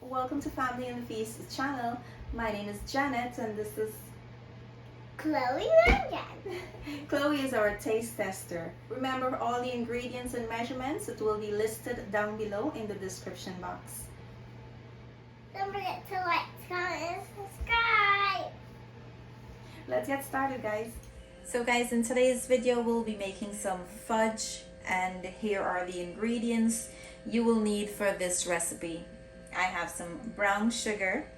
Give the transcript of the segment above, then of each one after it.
Welcome to Family and Feast channel. My name is Janet and this is Chloe Rangan. Chloe is our taste tester. Remember all the ingredients and measurements, it will be listed down below in the description box. Don't forget to like, comment, and subscribe. Let's get started, guys. So guys, in today's video we'll be making some fudge, and here are the ingredients you will need for this recipe. I have some brown sugar,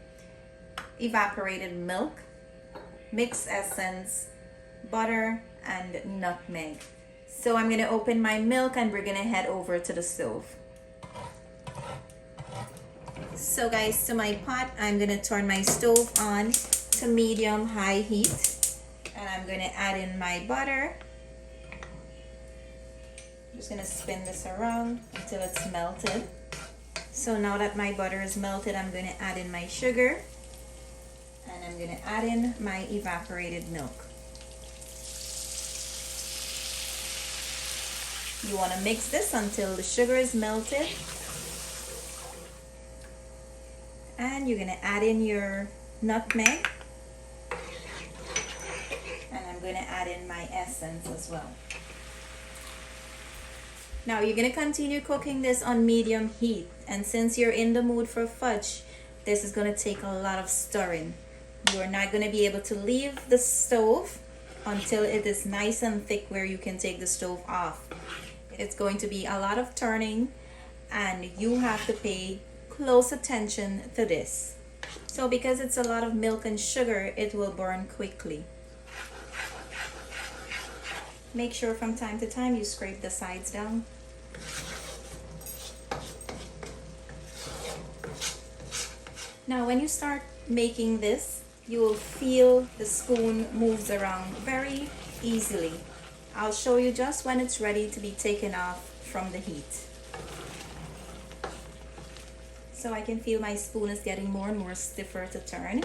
evaporated milk, mixed essence, butter, and nutmeg. So I'm going to open my milk and we're going to head over to the stove. So guys, to my pot, I'm going to turn my stove on to medium-high heat. And I'm going to add in my butter. I'm just going to spin this around until it's melted. So now that my butter is melted, I'm going to add in my sugar. And I'm going to add in my evaporated milk. You want to mix this until the sugar is melted. And you're going to add in your nutmeg. And I'm going to add in my essence as well. Now you're going to continue cooking this on medium heat, and since you're in the mood for fudge, this is going to take a lot of stirring. You're not going to be able to leave the stove until it is nice and thick where you can take the stove off. It's going to be a lot of turning, and you have to pay close attention to this. So because it's a lot of milk and sugar, it will burn quickly. Make sure from time to time you scrape the sides down. Now when you start making this, you will feel the spoon moves around very easily. I'll show you just when it's ready to be taken off from the heat. So I can feel my spoon is getting more and more stiffer to turn,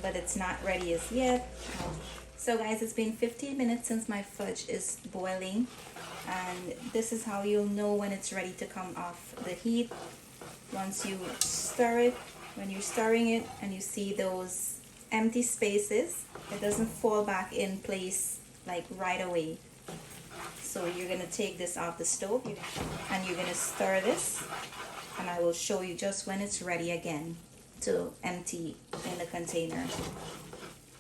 but it's not ready as yet. So guys, it's been 15 minutes since my fudge is boiling, and this is how you'll know when it's ready to come off the heat. Once you stir it, when you're stirring it and you see those empty spaces, it doesn't fall back in place like right away. So you're going to take this off the stove and you're going to stir this, and I will show you just when it's ready again to empty in the container.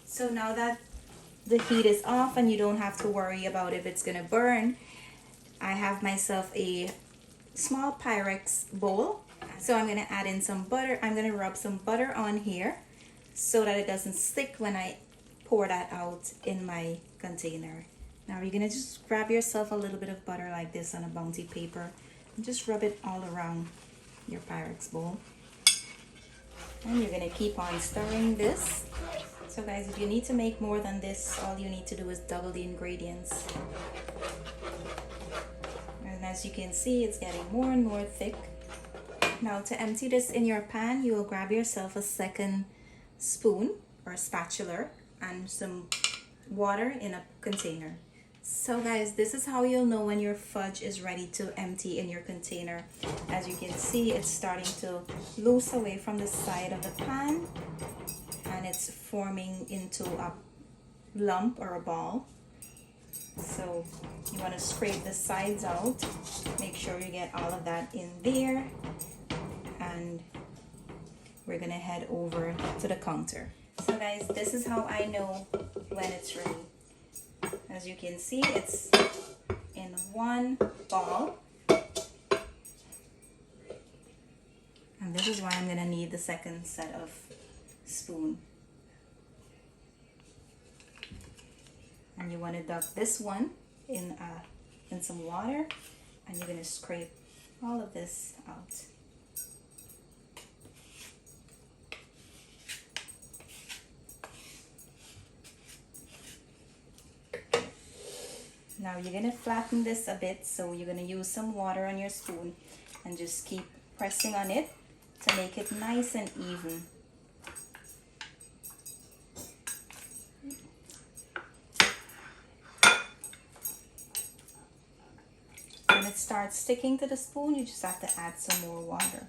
So now that the heat is off and you don't have to worry about if it's gonna burn, I have myself a small Pyrex bowl. So I'm gonna add in some butter. I'm gonna rub some butter on here so that it doesn't stick when I pour that out in my container. Now you're gonna just grab yourself a little bit of butter like this on a bounty paper and just rub it all around your Pyrex bowl. And you're gonna keep on stirring this. So guys, if you need to make more than this, all you need to do is double the ingredients. And as you can see, it's getting more and more thick. Now to empty this in your pan, you will grab yourself a second spoon or spatula and some water in a container. So guys, this is how you'll know when your fudge is ready to empty in your container. As you can see, it's starting to loose away from the side of the pan, and it's forming into a lump or a ball. So you want to scrape the sides out, make sure you get all of that in there, and we're gonna head over to the counter. So guys, this is how I know when it's ready. As you can see, it's in one ball, and this is why I'm gonna need the second set of spoon. And you want to dip this one in some water, and you're going to scrape all of this out. Now you're going to flatten this a bit, so you're going to use some water on your spoon and just keep pressing on it to make it nice and even. When it starts sticking to the spoon, you just have to add some more water.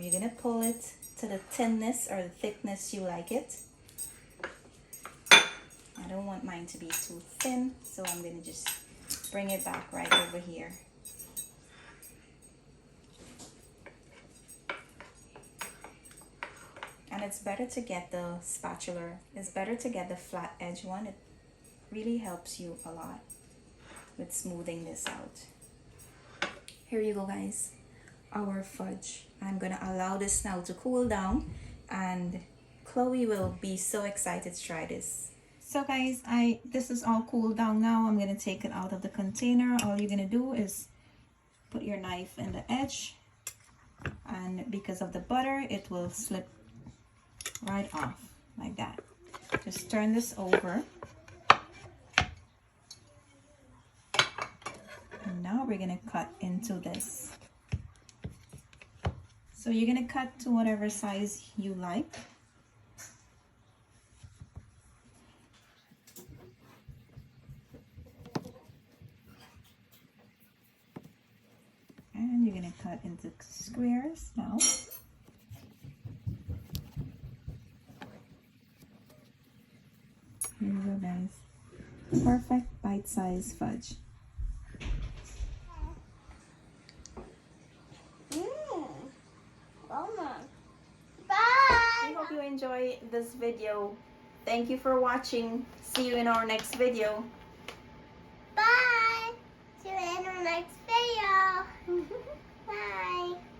You're gonna pull it to the thinness or the thickness you like it. I don't want mine to be too thin, so I'm gonna just bring it back right over here. And it's better to get the spatula. It's better to get the flat edge one. It really helps you a lot with smoothing this out. Here you go, guys. Our fudge. I'm gonna allow this now to cool down, and Chloe will be so excited to try this. So guys, this is all cooled down now. I'm gonna take it out of the container. All you're gonna do is put your knife in the edge, and because of the butter, it will slip right off like that. Just turn this over. And now we're gonna cut into this. So you're gonna cut to whatever size you like. And you're gonna cut into squares now. Here you go, guys. Perfect bite-sized fudge. Bye. I hope you enjoy this video. Thank you for watching. See you in our next video. Bye. See you in our next video. Bye.